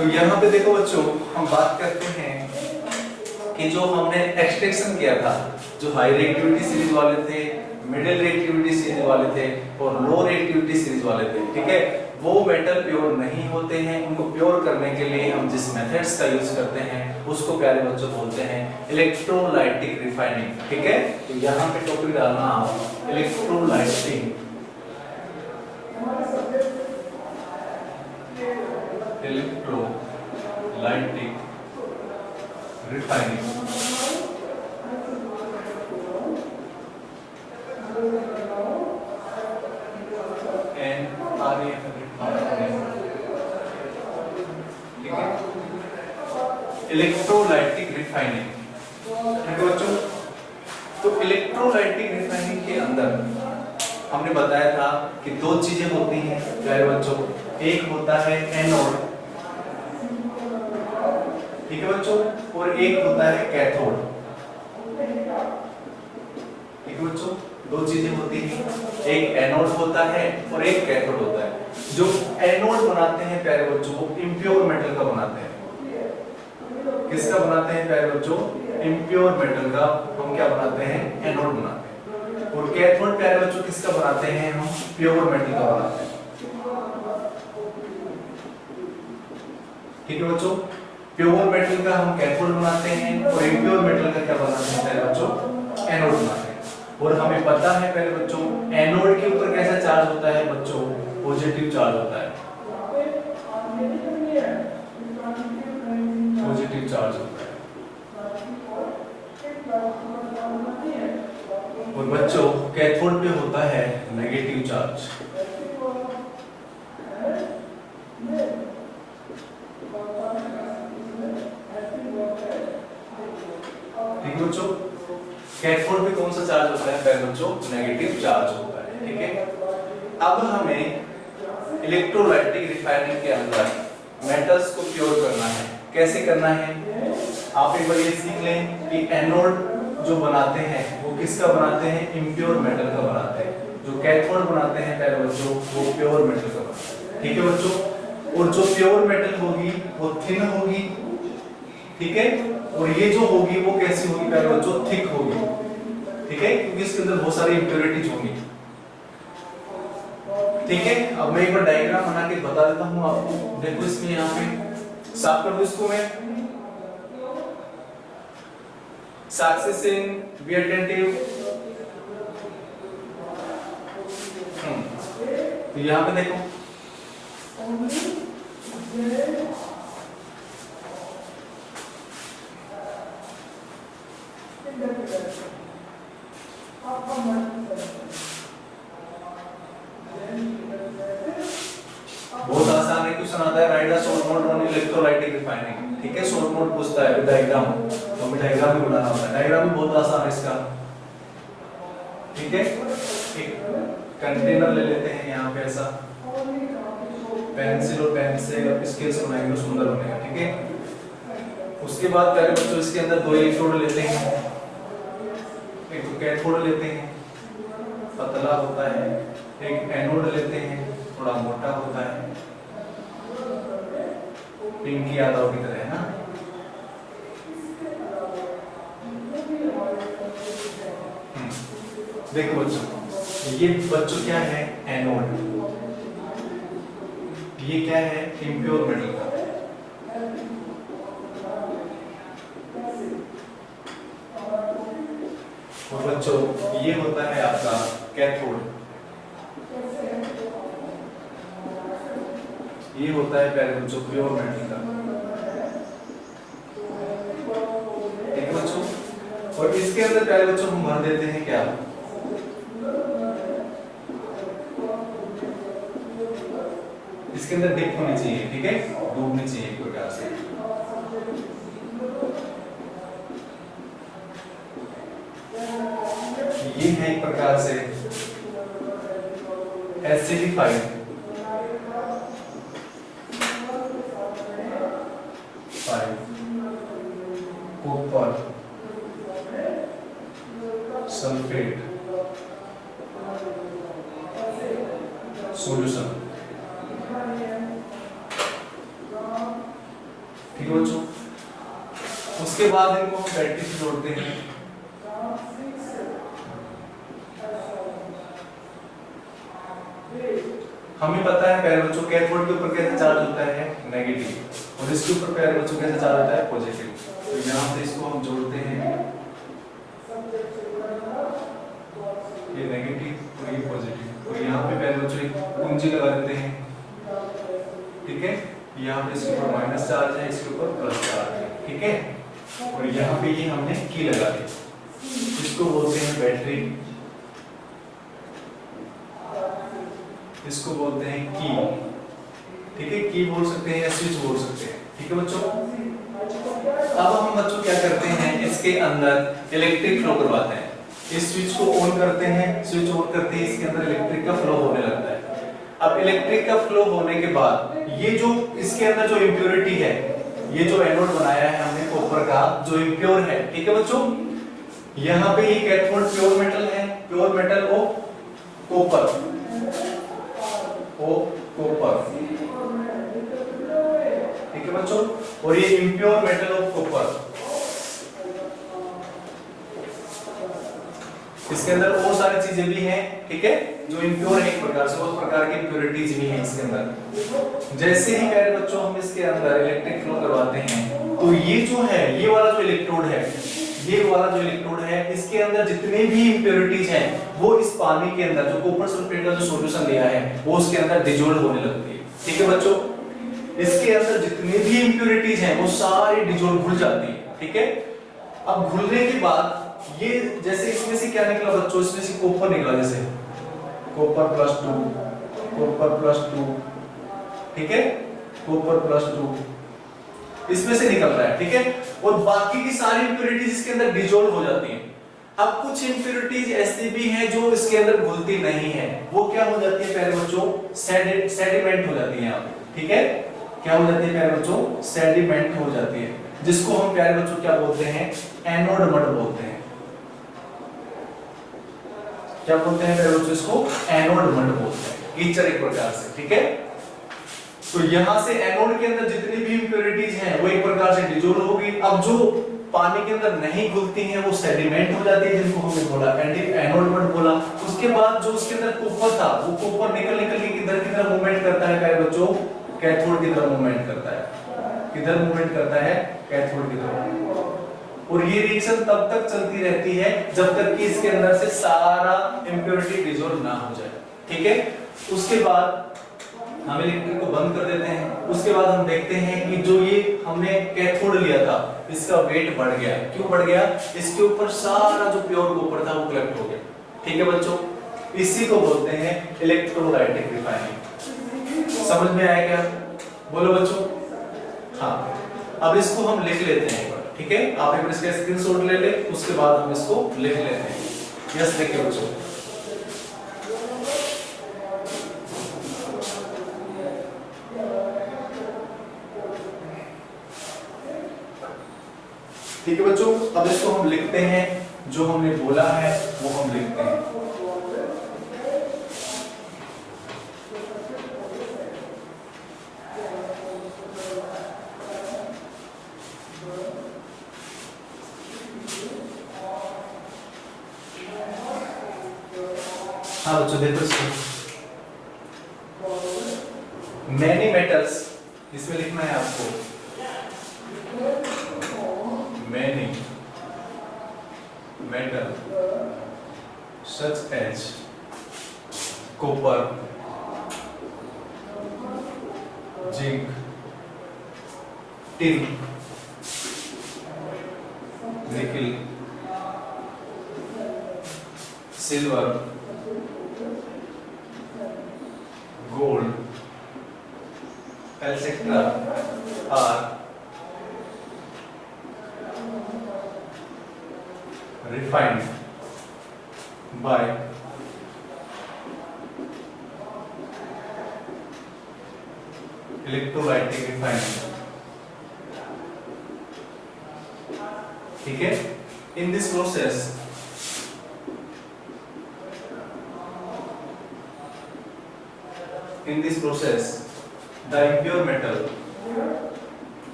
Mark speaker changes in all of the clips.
Speaker 1: तो यहाँ पे देखो बच्चों, हम बात करते हैं कि जो हमने एक्सट्रैक्शन किया था, जो हाई रिएक्टिविटी सीरीज वाले थे, मिडिल रिएक्टिविटी सीरीज वाले थे और लो रिएक्टिविटी सीरीज वाले थे, ठीक है। वो मेटल प्योर नहीं होते हैं, उनको प्योर करने के लिए हम जिस मेथड्स का यूज करते हैं उसको प्यारे बच्चों बोलते हैं इलेक्ट्रोलाइटिक रिफाइनिंग, ठीक है। तो यहाँ पे टॉपिक डालना आप इलेक्ट्रोलाइटिक रिफाइनिंग इलेक्ट्रोलाइटिक रिफाइनिंग, ठीक है बच्चों। तो इलेक्ट्रोलाइटिक रिफाइनिंग के अंदर हमने बताया था कि दो चीजें होती हैं प्यारे बच्चों, एक होता है एनोड, ठीक है बच्चों, और एक होता है कैथोड, ठीक है बच्चों। दो चीजें होती हैं, एक एनोड होता है और एक कैथोड होता है। जो एनोड बनाते हैं प्यारे बच्चों वो इम्प्योर मेटल का बनाते हैं। किसका बनाते हैं प्यारे बच्चों? इम्प्योर मेटल का हम क्या बनाते हैं? एनोड बनाते हैं। और कैथोड प्यारे बच्चों किसका बनाते हैं? हम प्योर मेटल का बनाते हैं, ठीक है बच्चों। प्योर मेटल का हम कैथोड बनाते हैं और इम्प्योर मेटल का क्या बनाते हैं प्यारे बच्चों? एनोड बनाते हैं। और हमें पता है प्यारे बच्चों एनोड के ऊपर कैसा चार्ज होता है बच्चों? पॉजिटिव चार्ज होता है, पॉजिटिव चार्ज होता है। और बच्चों कैथोड पे होता है नेगेटिव चार्ज, ठीक है बच्चों। कैथोड पे कौन सा चार्ज होता है प्यारे बच्चों? नेगेटिव चार्ज होता है, ठीक है। अब हमें इलेक्ट्रोलाइटिक रिफाइनिंग के अंदर मेटल्स को प्योर करना है। कैसे करना है? आप एक बार ये सीख लें कि एनोड जो बनाते हैं वो किसका बनाते हैं? इम्प्योर मेटल का बनाते हैं। जो कैथोड बनाते हैं प्यारे बच्चों वो प्योर मेटल का बनाते हैं, ठीक है बच्चों। और जो प्योर मेटल होगी वो थिन होगी, ठीक है। और ये जो होगी वो कैसी होगी प्यारे बच्चों? थिक होगी, ठीक है, क्योंकि इसके अंदर बहुत सारी इम्प्योरिटीज होंगी, ठीक है। अब मैं एक बार डायग्राम बना के बता देता हूं आपको। देखो इसमें यहाँ पे साफ कर दो इसको मैं। सक्सेसिन बी अटेंटिव, तो यहाँ पे देखो बहुत आसान है, क्वेश्चन आता है right the short note on electrolytic refining, ठीक है। शॉर्ट नोट पूछता है डायग्राम, तो हमें डायग्राम भी बनाना होता है। डायग्राम भी बहुत आसान है इसका, ठीक है। एक कंटेनर ले लेते हैं यहाँ पे ऐसा, पेंसिल और पेन से स्केल से बनाएंगे तो सुंदर बनेगा, ठीक है। उसके बाद पहले बच्चों इसके अंदर दो इलेक्ट्रोड लेते हैं, एक तो कैथोड लेते हैं पतला होता है, एक एनोड लेते हैं थोड़ा मोटा होता है, पिंकी यादव की तरह है ना। देखो बच्चों ये बच्चों क्या है? एनोड, ये क्या है? इम्प्योर मेटल का, और बच्चों ये होता है आपका कैथोड, ये होता है प्यारे बच्चों प्योर मेटल का, ठीक है बच्चों। और इसके अंदर प्यारे बच्चों हम भर देते हैं क्या? इसके अंदर डिप होनी चाहिए, ठीक है, डूबनी चाहिए एक प्रकार से। ये है एक प्रकार से एसिडिफाइड कॉपर सल्फेट सॉल्यूशन, ठीक है बच्चों। उसके बाद इनको हम बैटरी से जोड़ते हैं। हमें पता है प्यारे बच्चों कैथोड के ऊपर कैसे चार्ज होता है, नेगेटिव, और इसके ऊपर प्यारे बच्चों कैसे चार्ज होता है, पॉजिटिव। तो यहाँ से इसको हम जोड़ते हैं, ये नेगेटिव और ये पॉजिटिव, और यहाँ पे प्यारे बच्चों एक कुंजी लगा देते हैं, ठीक है। यहाँ पे इसके ऊपर माइनस चार्ज है, इसके ऊपर प्लस चार्ज है, ठीक है। और यहाँ पे ये हमने की लगा दी, इसको बोलते हैं बैटरी, इसको बोलते हैं की, ठीक है। की बोल सकते हैं या स्विच बोल सकते हैं, ठीक है बच्चों। अब हम बच्चों क्या करते हैं, इसके अंदर इलेक्ट्रिक फ्लो करवाते हैं। इस स्विच को ऑन करते हैं, स्विच ऑन करते ही इसके अंदर इलेक्ट्रिक का फ्लो होने लगता है। अब इलेक्ट्रिक का फ्लो होने के बाद ये जो इसके अंदर जो इम्प्योरिटी है, ये जो एनोड बनाया है हमने कॉपर का, जो इम्प्योर है, ठीक है बच्चों। यहाँ पे ये कैथोड प्योर मेटल है, प्योर मेटल ओ कॉपर, ओ कॉपर, ठीक है बच्चों। और ये इम्प्योर मेटल ऑफ कॉपर, इसके अंदर बहुत सारी चीजें भी हैं, ठीक है, जो इम्प्योर है एक प्रकार से, उस प्रकार की इम्प्योरिटीज भी हैं इसके अंदर। जैसे ही प्यारे बच्चों हम इसके अंदर इलेक्ट्रिक फ्लो करवाते हैं, तो ये जो है, ये वाला जो इलेक्ट्रोड है, ये वाला जो इलेक्ट्रोड है, इसके अंदर जितने भी इम्प्योरिटीज हैं, वो इस पानी के अंदर जो कॉपर सल्फेट का जो सॉल्यूशन लिया है, वो उसके अंदर डिसॉल्व होने लगती है, ठीक है बच्चों। इसके अंदर जितने भी इम्प्योरिटीज हैं, वो सारी डिसॉल्व घुल जाती है, ठीक है। अब घुलने के बाद ये जैसे इसमें से क्या निकला बच्चों, इसमें से कॉपर निकला, जैसे कॉपर +2, कॉपर +2, ठीक है, कॉपर +2 इसमें से निकल रहा है, ठीक है। और बाकी की सारी इंप्योरिटीज इसके अंदर डिसॉल्व हो जाती हैं। अब कुछ इंप्योरिटीज ऐसी भी हैं जो इसके अंदर घुलती नहीं है, वो क्या हो जाती है प्यारे बच्चों, सेडिमेंट हो जाती है यहाँ पे, ठीक है। क्या हो जाती है प्यारे बच्चों, सेडिमेंट हो जाती है, जिसको हम प्यारे बच्चों क्या बोलते हैं, एनोड मड बोलते हैं। क्या बोलते हैं प्यारे बच्चों, इसको एनोड मड बोलते हैं, कीचड़ एक प्रकार से, ठीक है। तो यहां से एनोड के अंदर जितनी भी इंप्योरिटीज हैं, वो एक प्रकार से डिसॉल्व होगी। अब जो पानी के अंदर नहीं घुलती हैं, वो सेडिमेंट हो जाती है, जिनको हमने बोला एनोड मड बोला। उसके बाद जो उसके अंदर कॉपर था, वो कॉपर निकल के किधर किधर मूवमेंट करता है प्यारे बच्चों, कैथोड की तरफ मूवमेंट करता है। किधर मूवमेंट करता है, कैथोड की तरफ। और ये रिएक्शन तब तक चलती रहती है जब तक कि इसके अंदर से सारा इंप्योरिटी डिसॉल्व ना हो जाए, ठीक है। उसके बाद हम इलेक्ट्रिक को बंद कर देते हैं। उसके बाद हम देखते हैं कि जो ये हमने कैथोड लिया था, इसका वेट बढ़ गया। क्यों बढ़ गया, इसके ऊपर सारा जो प्योर कॉपर था वो कलेक्ट हो गया, ठीक है बच्चों। इसी को बोलते हैं इलेक्ट्रोलाइटिक रिफाइनिंग। समझ में आया क्या, बोलो बच्चों। हाँ, अब इसको हम लिख लेते हैं, ठीक है। आप एक बार इसका स्क्रीनशॉट ले ले, उसके बाद हम इसको लिख लेते हैं। यस देखिए बच्चों, ठीक है बच्चों। अब इसको हम लिखते हैं, जो हमने बोला है वो हम लिखते हैं। हाँ बच्चों देखो इसको, मैनी मेटल्स, इसमें लिखना है आपको many metal such as copper, zinc, tin, nickel, silver, gold, etc. are refined by electrolytic refining, ठीक है। In this process the impure metal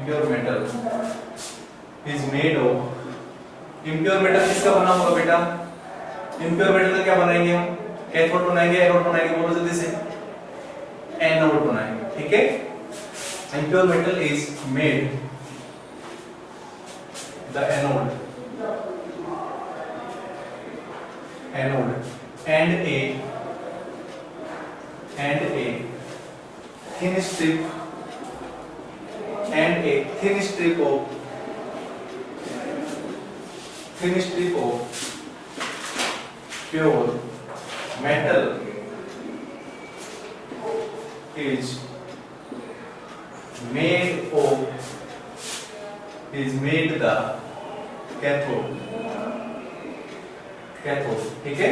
Speaker 1: impure metal is made of, impure metal किसका बना होगा बेटा? impure metal का क्या बनाएंगे हम? कैथोड बनाएंगे, एनोड बनाएंगे, बोलो जल्दी से। एनोड बनाएंगे, ठीक है। impure metal is made, the anode and a thin strip of pure metal is made the cathode, ठीक है।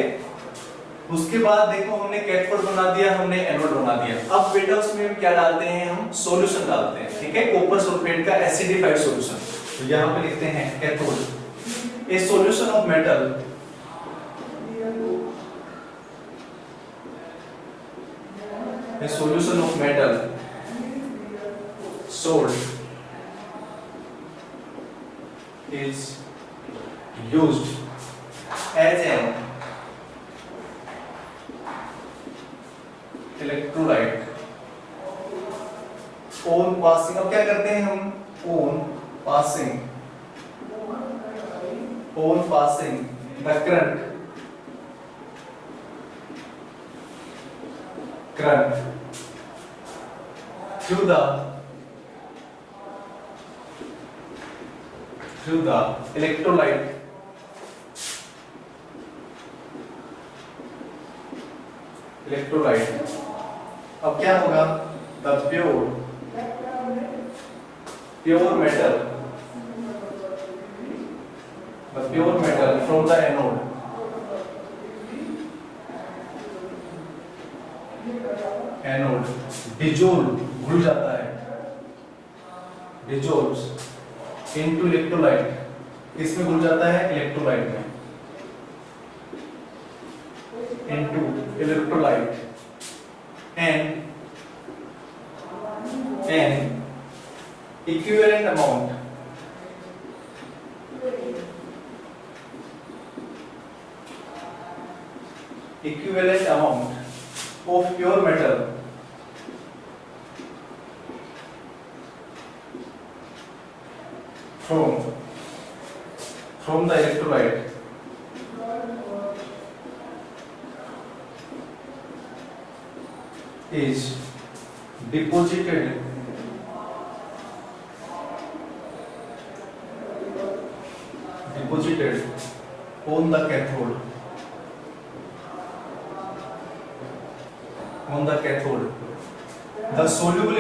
Speaker 1: उसके बाद देखो हमने कैथोड बना दिया, हमने एनोड बना दिया। अब बेटा उसमें क्या डालते हैं हम? सॉल्यूशन डालते हैं, ठीक है। कॉपर सल्फेट का एसिडिफाइड सॉल्यूशन। तो यहां पे लिखते हैं cathode, A solution of metal, a solution of metal salt is used as an electrolyte on passing, अब क्या करते हैं हम? on passing the current through the electrolyte अब क्या होगा? the pure metal from the anode dissolve, घुल जाता है, dissolves into electrolyte, इसमें घुल जाता है इलेक्ट्रोलाइट में, into electrolyte and an equivalent amount of pure metal from the electrolyte is deposited on the cathode, the soluble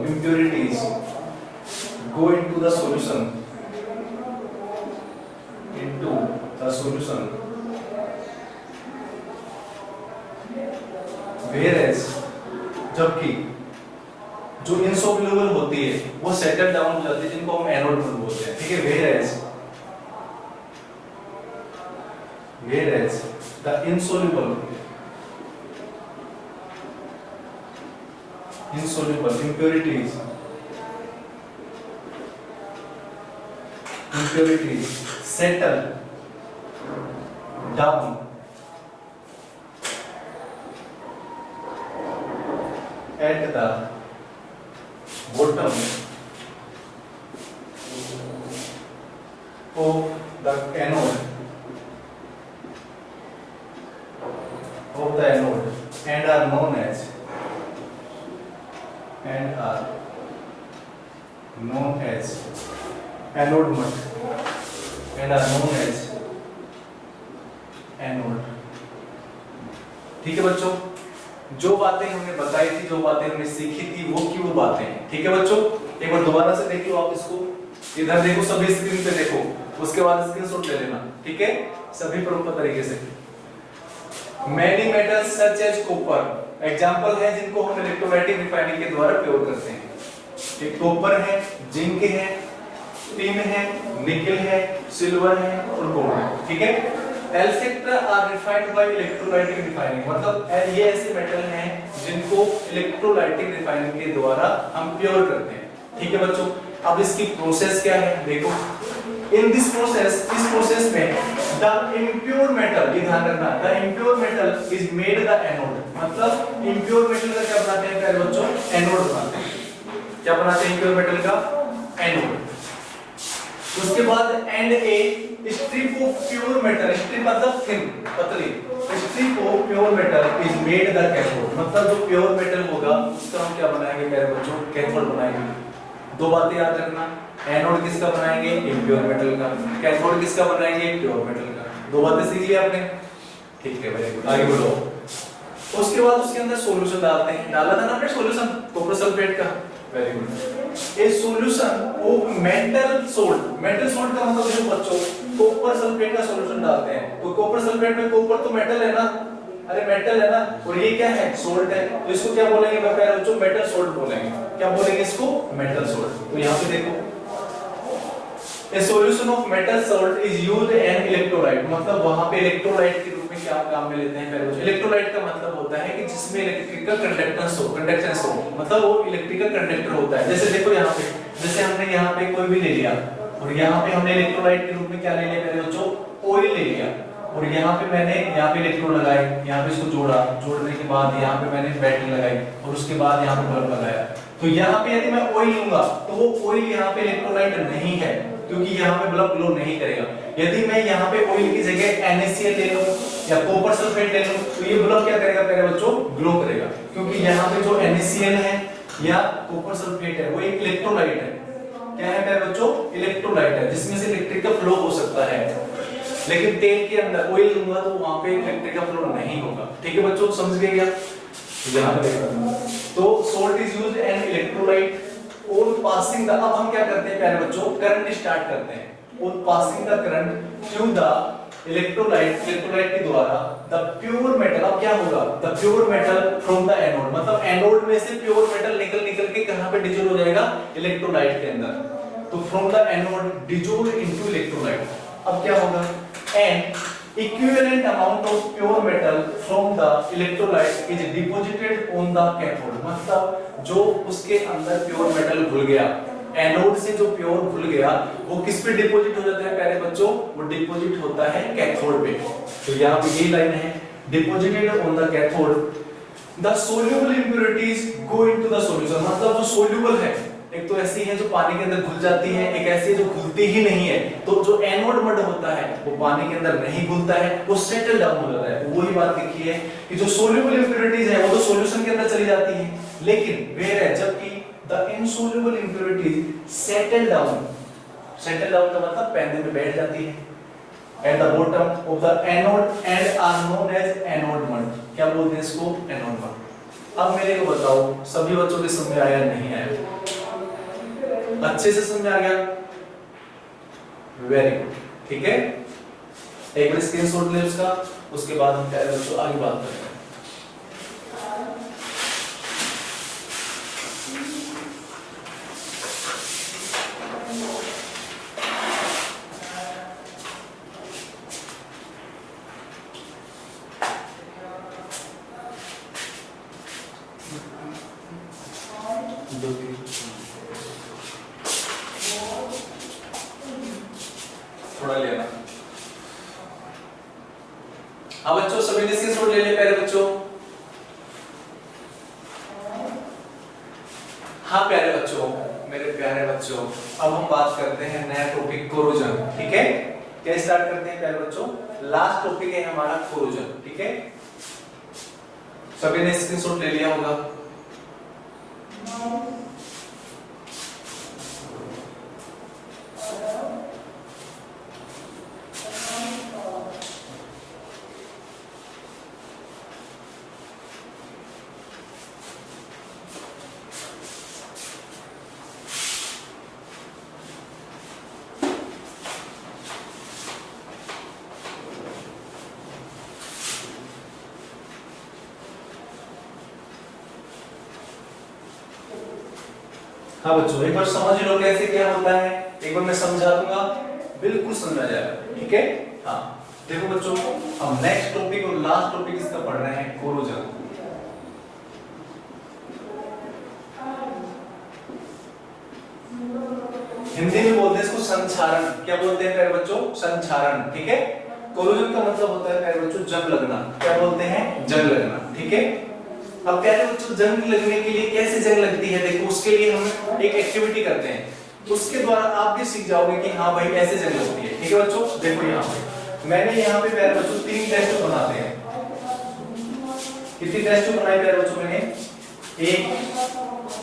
Speaker 1: impurities go into the solution, whereas जबकि जो इनसोल्युबल होती है वो सेटल डाउन हो जाती है, जिनको हम एनोड बोलते हैं, ठीक है। whereas the insoluble impurities settle down at the bottom of the anode and are known as anode anode, ठीक है बच्चों। जो बातें हमने बताई थी, जो बातें हमने सीखी थी, वो की वो बातें हैं, ठीक है बच्चों। एक बार दोबारा से देख लो आप इसको, इधर देखो, सभी स्क्रीन पे देखो, उसके बाद स्क्रीनशॉट ले लेना, ठीक है, सभी प्रॉपर तरीके से। Many metals such as copper example है जिनको हम इलेक्ट्रोलाइटिक रिफाइनिंग के द्वारा प्योर करते हैं। एक कॉपर है, जिंक है, टिन है, निकल है, सिल्वर है और गोल्ड है, ठीक है। Etcetera are refined by electrolytic refining, मतलब ये ऐसे मेटल हैं जिनको इलेक्ट्रोलाइटिक रिफाइनिंग के द्वारा हम प्योर करते हैं, ठीक है बच्चों। अब इसकी प्रोसेस क्या है देखो, इन दिस प्रोसेस, इस प्रोसेस में द इम्प्योर मेटल, ये ध्यान रखना, the impure metal is made the anode, मतलब इम्प्योर मेटल का क्या बनाते हैं प्यारे बच्चों, एनोड बनाते हैं। क्या बनाते हैं इम्प्योर मेटल का, एनोड। उसके बाद and A strip of pure metal, strip मतलब थिन, पतली, strip of pure metal is made the cathode, मतलब जो प्योर मेटल होगा उसका हम क्या बनाएंगे प्यारे बच्चों, कैथोड बनाएंगे। दो बातें याद रखना, एनोड किसका बनाएंगे, इम्प्योर मेटल का, कैथोड किसका बनाएंगे, प्योर मेटल का। दो बातें सीख ली आपने, ठीक है, वेरी गुड, आगे बढ़ो। उसके बाद उसके अंदर सॉल्यूशन डालते हैं, डाला था ना हमने सॉल्यूशन कॉपर सल्फेट का, very good. A solution of metal salt, metal salt का मतलब जो बच्चों कॉपर सल्फेट का सॉल्यूशन डालते हैं, तो कॉपर सल्फेट में कॉपर तो मेटल है ना, अरे मेटल है ना, और ये क्या है, सोल्ट है, तो इसको क्या बोलेंगे प्यारे बच्चों, मेटल सोल्ट बोलेंगे। क्या बोलेंगे इसको, मेटल सोल्ट। तो यहाँ पे देखो, A solution of metal salt is used in electrolyte, मतलब वहां पे इलेक्ट्रोलाइट के रूप में क्या काम में लेते हैं पहले बच्चों। इलेक्ट्रोलाइट का मतलब होता है कि जिसमें इलेक्ट्रिकल कंडक्टेंस हो, मतलब वो इलेक्ट्रिकल कंडक्टर होता है। जैसे देखो यहाँ पे, जैसे हमने यहाँ पे कोई भी ले लिया और यहाँ पे हमने इलेक्ट्रोलाइट के रूप में क्या ले लिया पहले बच्चों, ऑयल ले लिया, और यहाँ पे मैंने यहाँ पे इलेक्ट्रोड लगाए, यहाँ पे इसको जोड़ा, जोड़ने के बाद यहाँ पे मैंने बैटरी लगाई और उसके बाद यहाँ पे बल्ब लगाया। तो यहाँ पे यदि मैं ऑयल लूंगा तो वो ऑयल यहाँ पे इलेक्ट्रोलाइट नहीं है, क्योंकि यहाँ पे बल्ब ग्लो नहीं करेगा। यदि मैं यहाँ पे ऑयल की जगह NaCl ले लूं या कॉपर सल्फेट ले लूं तो ये बल्ब क्या करेगा प्यारे बच्चों, ग्लो करेगा, क्योंकि यहाँ पे जो NaCl है या कॉपर सल्फेट है वो एक इलेक्ट्रोलाइट है। क्या है प्यारे बच्चों, इलेक्ट्रोलाइट है, जिसमें से इलेक्ट्रिक का फ्लो हो सकता है। लेकिन तेल के अंदर ऑयल लूंगा तो वहां पे इलेक्ट्रिक का फ्लो नहीं होगा, ठीक है बच्चों, समझ गए क्या। यहाँ पे देखो, तो salt is used an electrolyte on passing the, अब हम क्या करते हैं प्यारे बच्चों, करंट स्टार्ट करते हैं on passing the current through the electrolyte, electrolyte के द्वारा द प्योर मेटल। अब क्या होगा, the pure metal from the anode, मतलब एनोड में से प्योर मेटल निकल के कहां पे डिजोल्व हो जाएगा, इलेक्ट्रोलाइट के अंदर। तो from the anode dissolve into electrolyte. अब क्या होगा, and equivalent amount of pure metal from the electrolyte is deposited on the cathode, मतलब जो उसके अंदर प्योर मेटल घुल गया, एनोड से जो प्योर घुल गया वो किस पे डिपॉजिट हो जाता है प्यारे बच्चों, वो डिपॉजिट होता है कैथोड पे। तो यहाँ पे ये लाइन है, deposited on the cathode the soluble impurities go into the solution, मतलब जो सोल्यूबल है, एक तो ऐसी है जो पानी के अंदर घुल जाती है, एक ऐसी है जो घुलती ही नहीं है। तो जो एनोड मड होता है वो पानी के अंदर नहीं घुलता है, वो सेटल डाउन हो जाता है। वही बात लिखी है कि जो सोल्यूबल इंप्योरिटीज है वो तो सॉल्यूशन के अंदर चली जाती है, लेकिन वेयर है, जबकि the insoluble impurities settle down, settle down का मतलब पैंदे में बैठ जाती है at the bottom of the anode and are known as anode mud. क्या बोलते हैं इसको, एनोड मड। अब मेरे को बताओ सभी बच्चों के समझ में आया नहीं आया, अच्छे से समझ आ गया, वेरी गुड, ठीक है। एक बार स्क्रीनशॉट ले उसका, उसके बाद हम क्या बच्चों आगे बात करते हैं। थोड़ा लेना। अब बच्चों सभी ने स्क्रीनशॉट ले लिया प्यारे बच्चों, हाँ प्यारे बच्चों, मेरे प्यारे बच्चों, अब हम बात करते हैं नया टॉपिक कोरोजन, ठीक है। क्या स्टार्ट करते हैं प्यारे बच्चों, लास्ट टॉपिक है हमारा कोरोजन, ठीक है। सभी ने स्क्रीनशॉट ले लिया होगा। हाँ बच्चों, एक बार समझ लो कैसे क्या होता है। एक बार मैं समझा दूंगा, बिल्कुल समझ आ जाएगा, ठीक है। हाँ देखो बच्चों, हम नेक्स्ट टॉपिक और लास्ट टॉपिक इसका पढ़ रहे हैं, कोरोजन। हिंदी में बोलते हैं इसको संक्षारण। क्या बोलते हैं प्यारे बच्चों? संक्षारण, ठीक है। कोरोजन का मतलब होता है प्यारे बच्चों जंग लगना। क्या बोलते हैं? जंग लगना, ठीक है। अब प्यारे बच्चों जंग लगने के लिए कैसे जंग लगती है, देखो उसके लिए हम एक एक्टिविटी करते हैं, उसके द्वारा आप भी सीख जाओगे कि हाँ भाई ऐसे जंग लगती है, ठीक है बच्चों। देखो यहाँ पे मैंने यहाँ पे प्यारे बच्चों 3 टेस्ट बनाते हैं। कितनी टेस्ट बनाई प्यारे बच्चों? मैंने एक,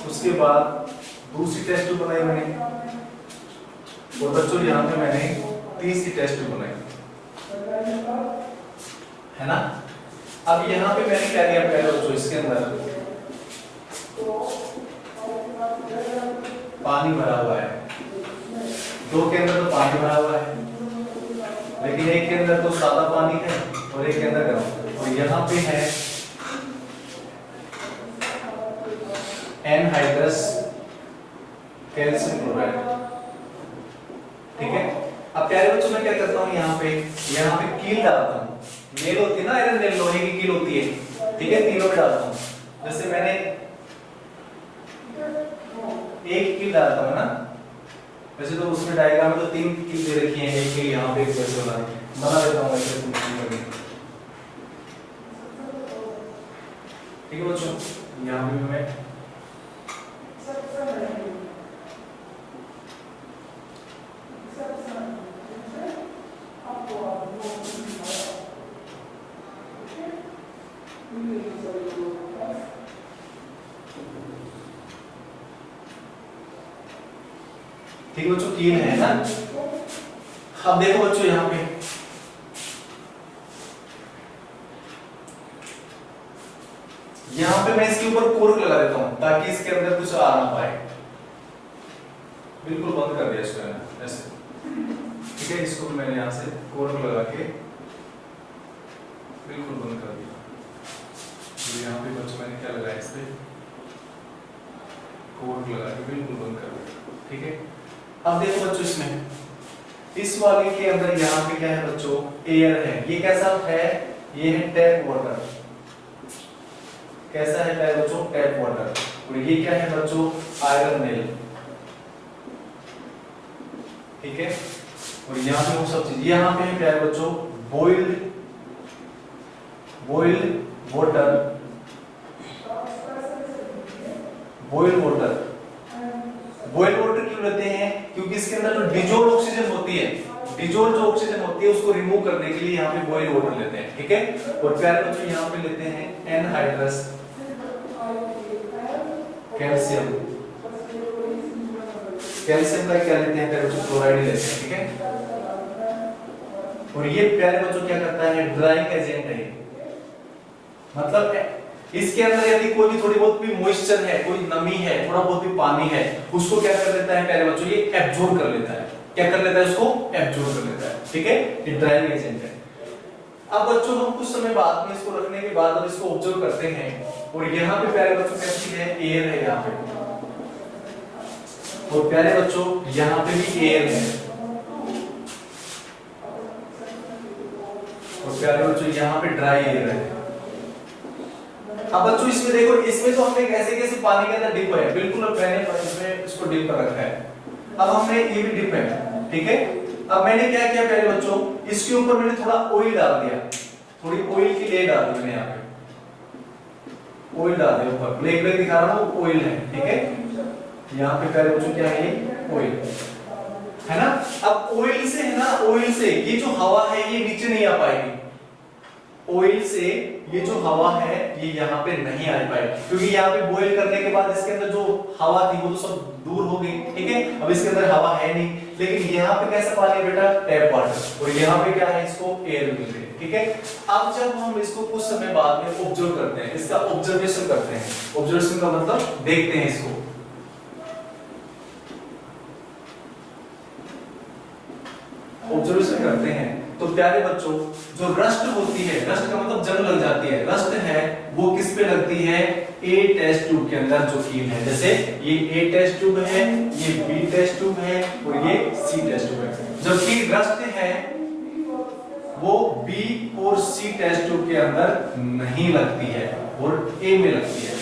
Speaker 1: उसके बाद दूसरी टेस्ट बनाई मैंने, और बच्चों यहाँ पे मैंने तीसरी टेस्ट बनाई, है ना। अब यहाँ पे मैंने क्या किया प्यारे बच्चों, इसके अंदर पानी भरा हुआ है, 2 के अंदर तो पानी भरा हुआ है, लेकिन एक के अंदर तो सादा पानी है और एक के अंदर गर्म। और यहाँ पे है एनहाइड्रस कैल्शियम क्लोराइड, ठीक है। अब प्यारे बच्चों मैं क्या करता हूँ, यहाँ पे कील डालता हूँ। नेल होती है ना, आयरन नेल, लोहे की कील होती है, ठीक है, तीनों में डालता हूँ। जैसे मैंने एक कील डालता हूँ ना, वैसे तो उसमें डायग्राम में तो 3 कील दे रखी हैं, एक कील यहाँ पे, एक जैसे बना देता हूँ ऐसे, ठीक है बच्चों। यहाँ पे मैं ठीक है बच्चों, कील है ना। अब देखो बच्चों यहाँ पे मैं इसके ऊपर कोर्क लगा देता हूं ताकि इसके अंदर कुछ आ ना पाए। बिल्कुल बंद कर दिया इसको मैंने ऐसे, ठीक है। इसको मैंने यहाँ से कोर्क लगा के बिल्कुल बंद कर दिया। तो यहाँ पे बच्चों मैंने क्या लगाया, इस पे कोर्क लगा के बिल्कुल बंद कर दिया, ठीक है। अब देखो बच्चों इसमें इस वाले के अंदर यहाँ पे क्या है बच्चों, एयर है। ये कैसा है, ये है टैप वाटर। कैसा है प्यारे बच्चों, टैप वाटर। और ये क्या है बच्चों, आयरन नेल, ठीक है। और यहाँ पे वो सब चीज, यहाँ पे है प्यारे बच्चों बॉइल्ड वाटर। बॉइल्ड वाटर क्यों लेते हैं, क्योंकि इसके अंदर जो डिजोल्व ऑक्सीजन होती है, डिजोल्व जो ऑक्सीजन होती है उसको रिमूव करने के लिए यहाँ पे बॉइल्ड वाटर लेते हैं, ठीक है। और प्यारे बच्चों यहाँ पे लेते हैं एनहाइड्रस कैल्शियम का क्या लेते हैं प्यारे बच्चों, क्लोराइड लेते हैं, ठीक है। और ये प्यारे बच्चों क्या करता है, ड्राइंग एजेंट है। मतलब इसके अंदर यदि कोई भी थोड़ी बहुत भी मॉइस्चर है, कोई नमी है, थोड़ा बहुत भी पानी है, उसको क्या कर लेता है प्यारे बच्चों, ये एब्जॉर्ब कर लेता है। क्या कर लेता है, उसको एब्जॉर्ब कर लेता है, ठीक है। ये ड्राइंग एजेंट है। अब बच्चों हम कुछ समय बाद में इसको रखने के बाद अब इसको ऑब्जर्व करते हैं, और यहाँ पे प्यारे बच्चों कैसी है, एयर है यहाँ पे। और प्यारे बच्चों यहाँ पे भी एयर है, और प्यारे बच्चों यहाँ पे ड्राई एयर है। अब बच्चों इसमें देखो, इसमें तो हमने कैसे पानी के अंदर डिप है, बिल्कुल अब मैंने इसमें इसको डिप कर रखा है। अब हमने ये भी डिप है, ठीक है। अब मैंने क्या किया प्यारे बच्चों, इसके ऊपर मैंने थोड़ा ऑयल डाल दिया, थोड़ी ऑयल की लेयर डाल दी मैंने, यहाँ पे ऑयल डाल दिया ऊपर, ब्लैक ब्लैक दिखा रहा हूँ, ऑयल है, ठीक है। यहाँ पे प्यारे बच्चों क्या है, ये ऑयल है ना। अब ऑयल से है ना, ऑयल से ये जो हवा है ये नीचे नहीं आ पाएगी, ऑयल से ये जो हवा है ये यहाँ पे नहीं आ पाएगी, क्योंकि यहाँ पे बॉईल करने के बाद इसके अंदर जो हवा थी वो तो सब दूर हो गई, ठीक है। अब इसके अंदर हवा है नहीं, लेकिन यहाँ पे कैसा पानी है बेटा, टैप वाटर। और यहाँ पे क्या है, इसको एयर मिल रही है, ठीक है। अब जब हम इसको कुछ समय बाद में ऑब्जर्व करते हैं, इसका ऑब्जर्वेशन करते हैं, ऑब्जर्वेशन का मतलब देखते हैं इसको, ऑब्जर्वेशन करते हैं, तो प्यारे बच्चों जो रस्ट होती है, रस्ट का मतलब जंग लग जाती है, रस्ट है वो किस पे लगती है, ए टेस्ट ट्यूब के अंदर जो कील है, जैसे ये ए टेस्ट ट्यूब है, ये बी टेस्ट ट्यूब है और ये सी टेस्ट ट्यूब है। जबकि रस्ट है वो बी और सी टेस्ट ट्यूब के अंदर नहीं लगती है और ए में लगती है।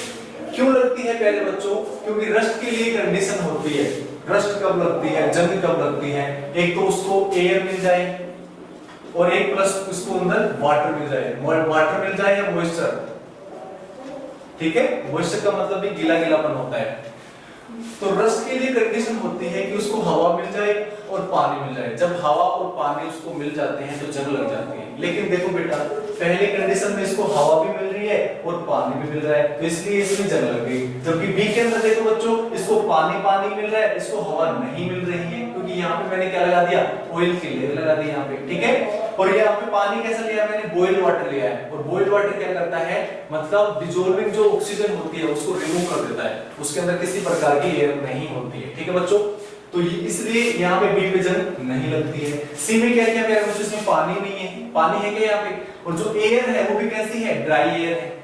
Speaker 1: क्यों लगती है प्यारे बच्चों, क्योंकि रस्ट के लिए कंडीशन होती है, रस्ट कब लगती है, जंग कब लगती है, एक तो उसको एयर मिल जाए और एक प्लस उसको अंदर वाटर मिल जाए, वाटर मिल जाए या मॉइस्चर, ठीक है, मॉइस्चर का मतलब भी गीला गीलापन होता है। तो रस्ट के लिए कंडीशन होती है कि उसको हवा मिल जाए और पानी मिल जाए। जब हवा और पानी उसको मिल जाते हैं तो जंग लग जाती है। लेकिन देखो बेटा, पहले कंडीशन में इसको हवा भी मिल रही है और पानी भी मिल रहा है, तो इसलिए इसमें जंग लग गई। जबकि बी के अंदर देखो बच्चों, इसको पानी पानी मिल रहा है, इसको हवा नहीं मिल रही है, क्योंकि यहाँ पे मैंने क्या लगा दिया, ऑयल की लेयर लगा दी यहाँ पे, ठीक है। और यहाँ पे पानी कैसा लिया मैंने, बॉइल्ड वाटर लिया है, और बॉइल्ड वाटर क्या करता है, मतलब डिसॉल्विंग जो ऑक्सीजन होती है उसको रिमूव कर देता है, उसके अंदर किसी प्रकार की एयर नहीं होती है, ठीक है बच्चों। तो इसलिए यहाँ पे बी पे जंग नहीं लगती है। सी में क्या क्या प्यारे बच्चों, इसमें पानी नहीं है, पानी है क्या यहाँ पे, और जो एयर है वो भी कैसी है, ड्राई एयर है।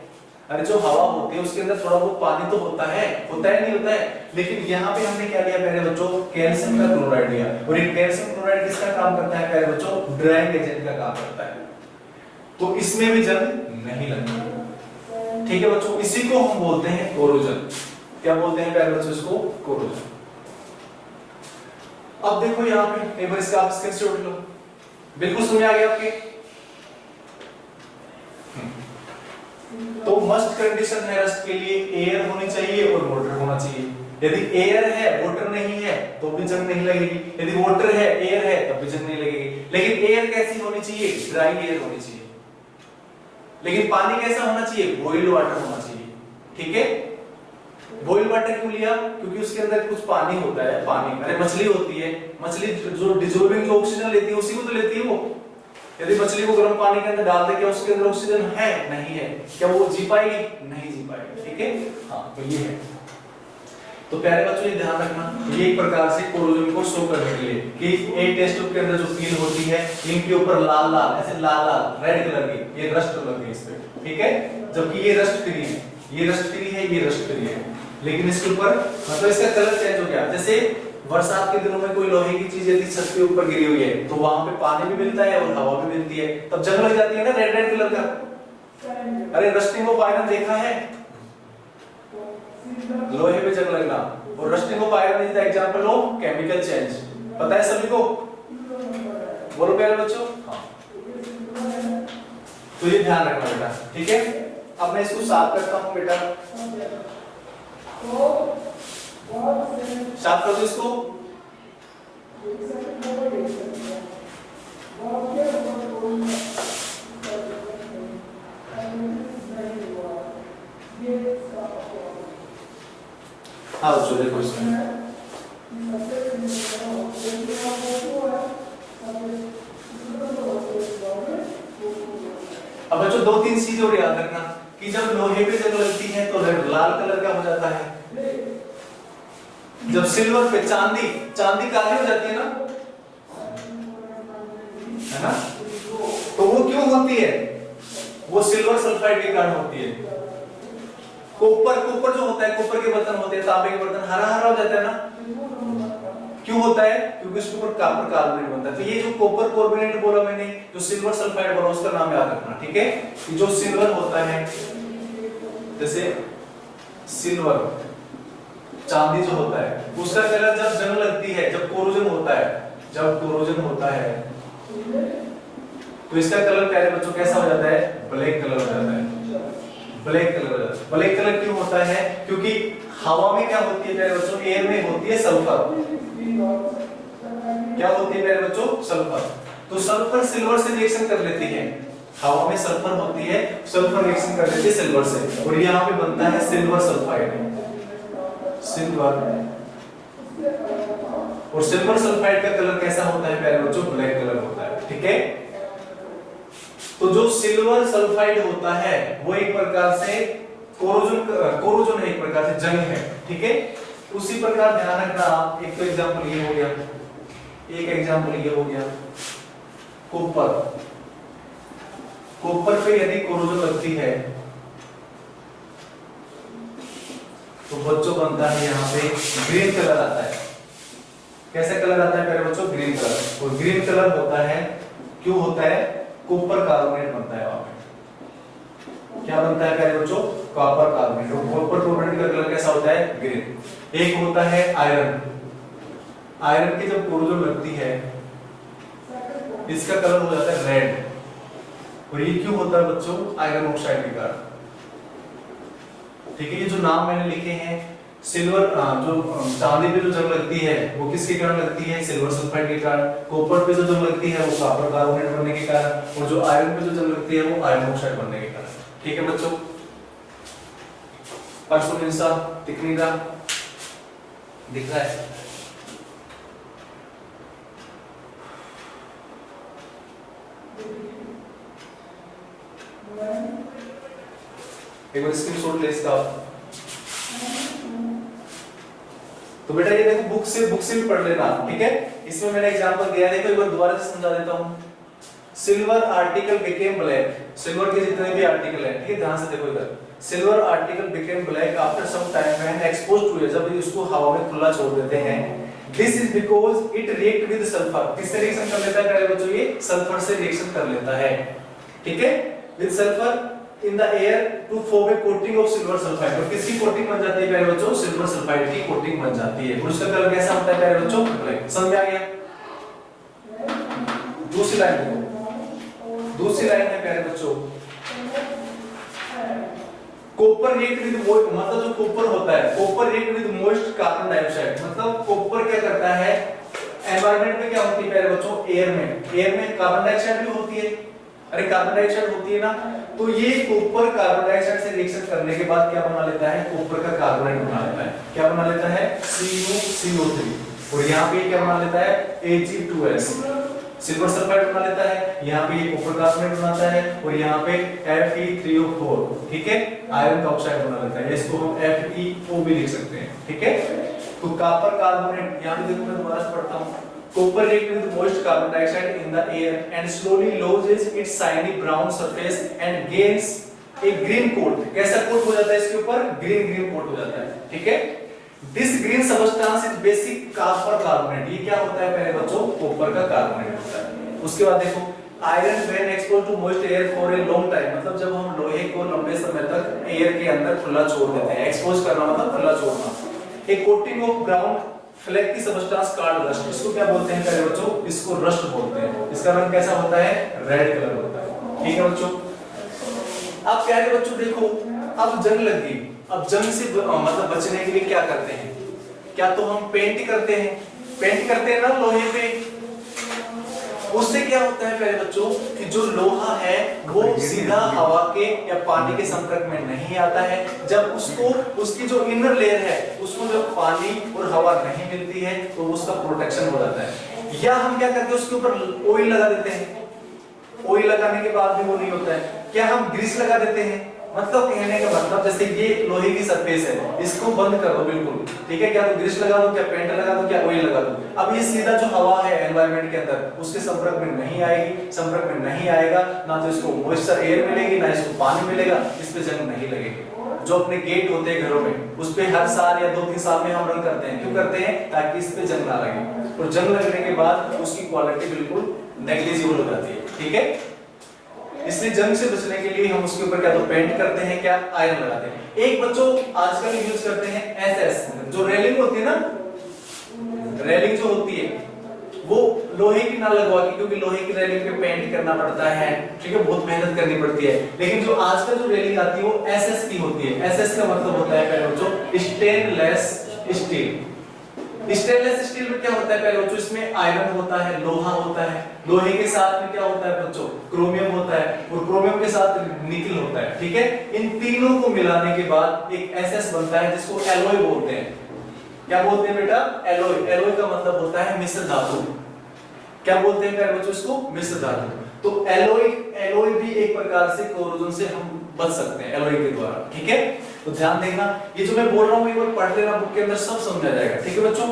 Speaker 1: अरे जो हवा होती है उसके अंदर थोड़ा बहुत पानी तो होता है नहीं होता है, लेकिन यहाँ पे हमने क्या लिया प्यारे बच्चों, कैल्शियम का क्लोराइड लिया, और ये कैल्शियम क्लोराइड किसका काम करता है प्यारे बच्चों, ड्राइंग एजेंट का काम करता है, तो इसमें भी जंग नहीं लगती, ठीक है बच्चों। इसी को हम बोलते हैं कोरोजन। क्या बोलते हैं प्यारे बच्चों, इसको कोरोजन। अब देखो यहाँ पे एक बार इसका आप स्क्रीनशॉट लो, बिल्कुल समझ आ गया आपके। तो मस्ट कंडीशन है रस्ट के लिए, एयर होनी चाहिए और वाटर होना चाहिए। यदि एयर है वाटर नहीं है तो भी जंग नहीं लगेगी, यदि वाटर है एयर है तब भी जंग नहीं लगेगी। लेकिन एयर कैसी होनी चाहिए, ड्राई एयर होनी चाहिए। लेकिन पानी कैसा होना चाहिए, बॉइल्ड वाटर होना चाहिए, ठीक है। बॉइल्ड वाटर क्यों लिया, क्योंकि उसके अंदर कुछ पानी होता है, पानी, अरे मछली होती है, मछली जो डिसॉल्विंग जो ऑक्सीजन लेती है उसी को तो लेती है वो। यदि मछली को गर्म पानी के अंदर डाल दे, क्या उसके अंदर ऑक्सीजन है, नहीं है, क्या वो जी पाएगी, नहीं जी पाएगी, ठीक है। हाँ तो ये है। तो प्यारे बच्चों ये ध्यान रखना, ये एक प्रकार से कोरोजन को शो करने के लिए कि ए टेस्ट ट्यूब के अंदर जो कील होती है इनके ऊपर लाल लाल ऐसे लाल लाल रेड कलर की ये रस्ट लगी इस पे, ठीक है। जबकि ये रस्ट फ्री है, ये रस्ट फ्री है, ये रस्ट फ्री है, लेकिन इसके ऊपर मतलब इसका कलर चेंज हो गया। जैसे बरसात के दिनों में कोई लोहे की चीज यदि छत के ऊपर गिरी हुई है तो वहां पे पानी भी मिलता है और हवा भी मिलती है, तब जंग लग जाती है ना रेड रेड कलर का। अरे रस्टिंग ऑफ आयरन देखा है, लोहे पे जंग लगना, और rusting of iron is the example of chemical change, पता है सभी को, बोलो प्यारे बच्चों। हाँ तो ये ध्यान रखना बेटा, ठीक है। अब मैं इसको साफ करता हूं बेटा, साफ कर दो इसको। हाँ बच्चों देखो इसमें, अब बच्चों दो तीन चीजें और याद रखना कि जब लोहे पे जंग लगती है तो लाल कलर का हो जाता है, जब सिल्वर पे चांदी काली हो जाती है ना, है ना, तो वो क्यों होती है, वो सिल्वर सल्फाइड के कारण होती है। कॉपर जो होता है, कॉपर के बर्तन होते हैं, तांबे के बर्तन हरा हरा हो जाता है ना, क्यों होता है, क्योंकि उसके ऊपर कॉपर कार्बोनेट बनता है। तो ये जो कॉपर कार्बोनेट बोला मैंने, जो सिल्वर सल्फाइड बोला उसका नाम याद रखना, ठीक है। कि जो सिल्वर होता है, जैसे सिल्वर चांदी जो होता है उसका कलर जब जंग लगती है, जब कोरोजन होता है तो इसका कलर प्यारे बच्चों कैसा हो जाता है, ब्लैक कलर हो जाता है, ब्लैक कलर हो जाता है। ब्लैक कलर क्यों होता है, क्योंकि हवा में क्या होती है प्यारे बच्चों, एयर में होती है सल्फर, क्या होती है प्यारे बच्चों, सल्फर। तो सल्फर सिल्वर से रिएक्शन कर लेती है, हवा में सल्फर होती है, सल्फर रिएक्शन कर लेती है सिल्वर से, और यहाँ पे बनता है सिल्वर सल्फाइड, सिल्वर। और सिल्वर सल्फाइड का कलर कैसा होता है प्यारे बच्चों, ब्लैक कलर होता है, ठीक है। तो जो सिल्वर सल्फाइड होता है वो एक प्रकार से कोरोजन है, एक प्रकार से जंग है, ठीक है। उसी प्रकार ध्यान रखना, एक तो एग्जांपल ये हो गया, एक एग्जांपल ये हो गया, कॉपर, कॉपर पे यदि कोरोजन लगती है तो बच्चों बनता है यहाँ पे ग्रीन कलर आता है। कैसा कलर आता है प्यारे बच्चों? Green colour. और ग्रीन कलर होता है, क्यों होता है? कॉपर कार्बोनेट बनता है वहां पे। क्या बनता है प्यारे बच्चों? Copper carbonate. और कॉपर कार्बोनेट का कलर कैसा होता है? ग्रीन। एक होता है आयरन, आयरन की जब कोरोजन लगती है इसका कलर हो जाता है रेड। और ये क्यों होता है बच्चों? आयरन ऑक्साइड के कारण। ठीक है, ये जो नाम मैंने लिखे हैं, सिल्वर जो चांदी पे जो जंग लगती है वो किसके कारण लगती है? सिल्वर सल्फाइड के कारण। कॉपर पे जो जंग लगती है वो कॉपर कार्बोनेट बनने के कारण। और जो आयरन पे जो जंग लगती है वो आयरन ऑक्साइड बनने के कारण। ठीक है बच्चों, परसों दिखने का दिख रहा है? एक बार स्क्रीनशॉट ले इसका। तो बेटा ये देखो बुक से भी पढ़ लेना, ठीक है? इसमें मैंने एग्जांपल दिया है, देखो एक बार दोबारा से समझा देता हूं। Silver article became black, silver के जितने भी आर्टिकल हैं, ठीक है, ध्यान से देखो इधर। Silver article became black after some time when exposed to air, जब इसको हवा में खुला छोड़ देते हैं। This is because it react with sulphur. किससे रिएक्शन कर लेता है प्यारे बच्चों? ये सल्फर से रिएक्शन कर लेता है, ठीक है, with sulphur in the air to form a coating of silver sulphide. और किसकी कोटिंग बन जाती है प्यारे बच्चों? सिल्वर सल्फाइड की कोटिंग बन जाती है। और उसका कलर कैसा होता है प्यारे बच्चों? ब्लैक। समझ आ गया? दूसरी लाइन देखो, दूसरी लाइन है प्यारे बच्चों, कॉपर रिएक्ट विद मॉइस्ट, मतलब जो कॉपर होता है, copper react with moist carbon dioxide. मतलब कॉपर क्या करता है? एनवायरनमेंट में क्या होती है प्यारे बच्चों? एयर में कार्बन डाइऑक्साइड भी होती है। अरे कार्बन डाइऑक्साइड होती है ना, तो ये कॉपर कार्बन डाइऑक्साइड से रिएक्शन करने के बाद क्या बना लेता है? कॉपर का कार्बोनेट बना लेता है। क्या बना लेता है? CuCO3। और यहाँ पे क्या बना लेता है? Ag2S, सिल्वर सल्फाइड बना लेता है। यहाँ पे ये कॉपर कार्बोनेट बनाता है और यहाँ पे Fe3O4, ठीक है, आयरन का ऑक्साइड बना लेता है। इसको हम FeO भी लिख सकते हैं, ठीक है। तो कॉपर कार्बोनेट, यहाँ पे देखो मैं दोबारा से पढ़ता हूँ। Copper reacts with moist carbon dioxide in the air and slowly loses its shiny brown surface and gains a green coat. कैसा कोट हो जाता है इसके ऊपर? ग्रीन कोट हो जाता है, ठीक है। This green substance is basic copper carbonate. ये क्या होता है पहले बच्चों? कॉपर का कार्बोनेट होता है। उसके बाद देखो iron when exposed to moist air for a long time, मतलब जब हम लोहे को लंबे समय तक एयर के अंदर खुला छोड़ देते हैं, एक्सपोज करना मतलब खुला छोड़ना। A coating of ground flag की सबस्टेंस कार्ड रस्ट, इसको क्या बोलते हैं प्यारे बच्चों? इसको रस्ट बोलते हैं। इसका रंग कैसा होता है? रेड कलर होता है, ठीक है बच्चों। अब प्यारे बच्चों देखो, अब जंग लग गई, अब जंग से मतलब बचने के लिए क्या करते हैं? क्या तो हम पेंट करते हैं ना लोहे पे। उससे क्या होता है प्यारे बच्चों कि जो लोहा है वो सीधा हवा के या पानी के संपर्क में नहीं आता है। जब उसको उसकी जो इनर लेयर है उसको जब पानी और हवा नहीं मिलती है तो उसका प्रोटेक्शन हो जाता है। या हम क्या करते हैं? उसके ऊपर ऑयल लगा देते हैं। ऑयल लगाने के बाद भी वो नहीं होता है। क्या हम ग्रीस लगा देते हैं? मतलब कहने का मतलब जैसे ये लोहे की सरफेस है, इसको बंद कर दो बिल्कुल, ठीक है। क्या तो ग्रीस लगा दो, क्या पेंट लगा दो, क्या ऑयल लगा दो। अब ये सीधा जो हवा है एनवायरनमेंट के अंदर उसके संपर्क में नहीं आएगी, संपर्क में नहीं आएगा, ना तो इसको मॉइस्चर एयर मिलेगी ना इसको पानी मिलेगा, इस पे जंग नहीं लगेगी। जो अपने गेट होते हैं घरों में उस पे हर साल या 2-3 साल में हम रंग करते हैं। क्यों करते हैं? ताकि इस पे जंग ना लगे। और जंग लगने के बाद उसकी क्वालिटी बिल्कुल नेग्लिजिबल हो जाती है, ठीक है। इसलिए जंग से बचने के लिए हम उसके ऊपर क्या तो पेंट करते हैं, क्या आयरन लगाते हैं। एक बच्चों आजकल यूज करते हैं SS, जो रेलिंग होती है ना, रेलिंग जो होती है वो लोहे की ना लगवा के, क्योंकि लोहे की रेलिंग पे पेंट करना पड़ता है, ठीक है, बहुत मेहनत करनी पड़ती है। लेकिन जो आजकल जो रेलिंग आती है वो SS की होती है। SS का मतलब होता है पहले बच्चों स्टेनलेस स्टील। स्टेनलेस स्टील में क्या होता है पहले बच्चों? इसमें आयरन होता है, लोहा होता है। लोहे के साथ में क्या होता है बच्चों? क्रोमियम होता है, और क्रोमियम के साथ निकल होता है, ठीक है। इन तीनों को मिलाने के बाद एक SS बनता है जिसको एलॉय बोलते हैं। क्या बोलते हैं बेटा? एलॉय। एलॉय का मतलब होता है मिश्र धातु। क्या बोलते हैं प्यारे बच्चों इसको? मिश्र धातु। तो एलॉय भी एक प्रकार से कोरोजन से हम बच सकते हैं एलॉय के द्वारा, ठीक है। तो ध्यान देना, ये जो मैं बोल रहा हूँ एक बार पढ़ लेना, बुक के अंदर सब समझा जाएगा, ठीक है बच्चों।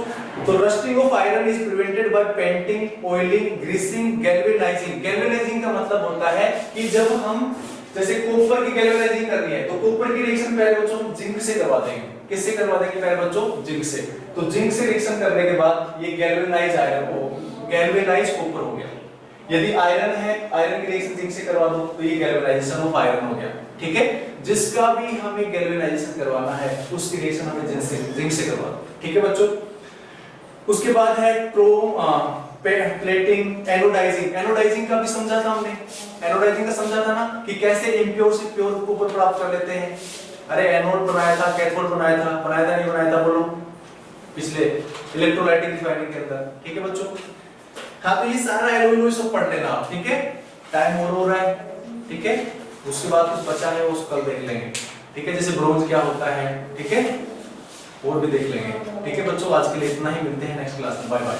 Speaker 1: तो rusting of iron is prevented by painting, oiling, greasing, galvanising. Galvanising का मतलब होता है कि जब हम जैसे कॉपर की गैल्वेनाइजिंग करनी है तो कॉपर की रिएक्शन पहले बच्चों जिंक से करवा देंगे। किससे करवा देंगे पहले बच्चों? जिंक से। तो जिंक से रिएक्शन करने के बाद ये गैल्वेनाइज आयरन को गैल्वेनाइज कॉपर हो गया। यदि आयरन है, आयरन की रिएक्शन जिंक से करवा दो तो ये गैल्वेनाइजेशन ऑफ आयरन हो गया, ठीक है। जिसका भी हमें गैल्वेनाइजेशन करवाना है उसकी रिएक्शन हमें जिंक से करवा दो, ठीक है बच्चों। उसके बाद है प्लेटिंग, एनोडाइजिंग। एनोडाइजिंग का भी समझा था हमने, एनोडाइजिंग का समझा था ना कि कैसे इम्प्योर से प्योर कॉपर प्राप्त कर लेते हैं। अरे एनोड बनाया था, कैथोड बनाया था नहीं बनाया था बोलो, पिछले इलेक्ट्रोलाइटिक रिफाइनिंग के अंदर, ठीक है बच्चों। हाँ तो ये सारा एलोई सब पढ़ लेना आप, ठीक है। टाइम हो रहा है, ठीक है। उसके बाद कुछ बचा है वो कल देख लेंगे, ठीक है। जैसे ब्रोंज क्या होता है, ठीक है, और भी देख लेंगे, ठीक है बच्चों। आज के लिए इतना ही, मिलते हैं नेक्स्ट क्लास में, बाय बाय।